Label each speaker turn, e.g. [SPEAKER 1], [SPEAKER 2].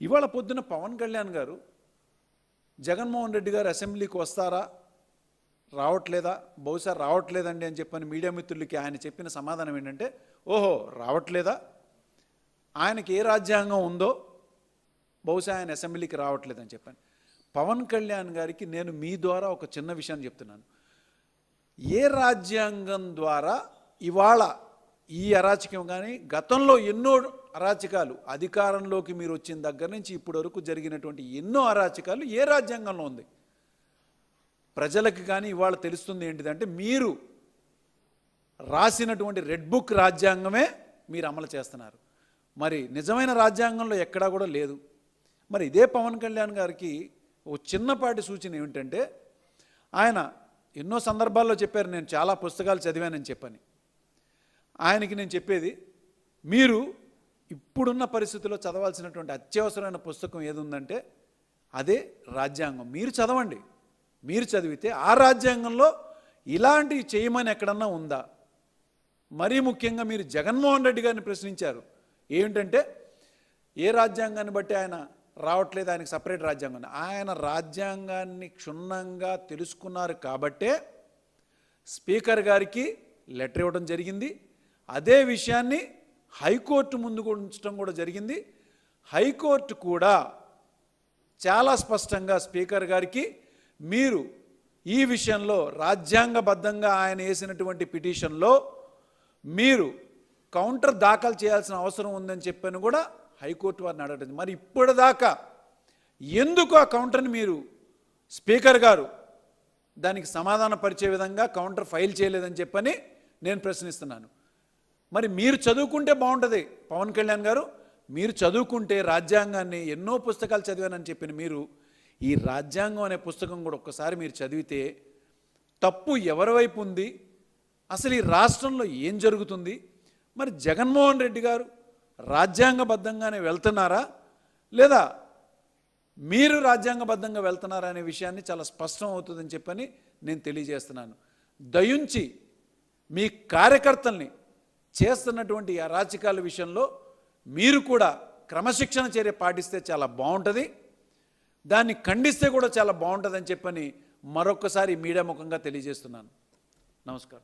[SPEAKER 1] ఇవాళ పొద్దున పవన్ కళ్యాణ్ గారు జగన్మోహన్ రెడ్డి గారు అసెంబ్లీకి వస్తారా రావట్లేదా బహుశా రావట్లేదండి అని చెప్పని మీడియా మిత్రులకి ఆయన చెప్పిన సమాధానం ఏంటంటే ఓహో రావట్లేదా ఆయనకి ఏ రాజ్యాంగం ఉందో బహుశా ఆయన అసెంబ్లీకి రావట్లేదని చెప్పాను. పవన్ కళ్యాణ్ గారికి నేను మీ ద్వారా ఒక చిన్న విషయాన్ని చెప్తున్నాను. ఏ రాజ్యాంగం ద్వారా ఇవాళ ఈ అరాచకం కానీ గతంలో ఎన్నో అరాచకాలు అధికారంలోకి మీరు వచ్చిన దగ్గర నుంచి ఇప్పటి వరకు జరిగినటువంటి ఎన్నో అరాచకాలు ఏ రాజ్యాంగంలో ఉంది? ప్రజలకు కానీ ఇవాళ తెలుస్తుంది ఏంటిదంటే మీరు రాసినటువంటి రెడ్ బుక్ రాజ్యాంగమే మీరు అమలు చేస్తున్నారు. మరి నిజమైన రాజ్యాంగంలో ఎక్కడా కూడా లేదు. మరి ఇదే పవన్ కళ్యాణ్ గారికి ఒక చిన్నపాటి సూచన ఏమిటంటే ఆయన ఎన్నో సందర్భాల్లో చెప్పారు నేను చాలా పుస్తకాలు చదివానని చెప్పని. ఆయనకి నేను చెప్పేది మీరు ఇప్పుడున్న పరిస్థితుల్లో చదవాల్సినటువంటి అత్యవసరమైన పుస్తకం ఏది ఉందంటే అదే రాజ్యాంగం. మీరు చదవండి. మీరు చదివితే ఆ రాజ్యాంగంలో ఇలాంటివి చేయమని ఎక్కడన్నా ఉందా? మరీ ముఖ్యంగా మీరు జగన్మోహన్ రెడ్డి గారిని ప్రశ్నించారు. ఏమిటంటే ఏ రాజ్యాంగాన్ని బట్టి ఆయన రావట్లేదు, ఆయనకి సపరేట్ రాజ్యాంగం. ఆయన రాజ్యాంగాన్ని క్షుణ్ణంగా తెలుసుకున్నారు కాబట్టే స్పీకర్ గారికి లెటర్ ఇవ్వడం జరిగింది. అదే విషయాన్ని హైకోర్టు ముందుకు ఉంచడం కూడా జరిగింది. హైకోర్టు కూడా చాలా స్పష్టంగా స్పీకర్ గారికి మీరు ఈ విషయంలో రాజ్యాంగబద్ధంగా ఆయన వేసినటువంటి పిటిషన్లో మీరు కౌంటర్ దాఖలు చేయాల్సిన అవసరం ఉందని చెప్పని కూడా హైకోర్టు వారిని అడగడం. మరి ఇప్పటిదాకా ఎందుకు ఆ కౌంటర్ని మీరు స్పీకర్ గారు దానికి సమాధాన పరిచే విధంగా కౌంటర్ ఫైల్ చేయలేదని చెప్పని నేను ప్రశ్నిస్తున్నాను. మరి మీరు చదువుకుంటే బాగుంటుంది పవన్ కళ్యాణ్ గారు. మీరు చదువుకుంటే రాజ్యాంగాన్ని ఎన్నో పుస్తకాలు చదివానని చెప్పిన మీరు ఈ రాజ్యాంగం అనే పుస్తకం కూడా ఒక్కసారి మీరు చదివితే తప్పు ఎవరి వైపు ఉంది, అసలు ఈ రాష్ట్రంలో ఏం జరుగుతుంది, మరి జగన్మోహన్ రెడ్డి గారు రాజ్యాంగబద్ధంగానే వెళ్తున్నారా లేదా మీరు రాజ్యాంగబద్ధంగా వెళ్తున్నారా అనే విషయాన్ని చాలా స్పష్టం అవుతుందని చెప్పని నేను తెలియజేస్తున్నాను. దయించి మీ కార్యకర్తల్ని చేస్తున్నటువంటి అరాచకాల విషయంలో మీరు కూడా క్రమశిక్షణ చర్య పాటిస్తే చాలా బాగుంటుంది. దాన్ని ఖండిస్తే కూడా చాలా బాగుంటుందని చెప్పని మరొకసారి మీడియా ముఖంగా తెలియజేస్తున్నాను. నమస్కారం.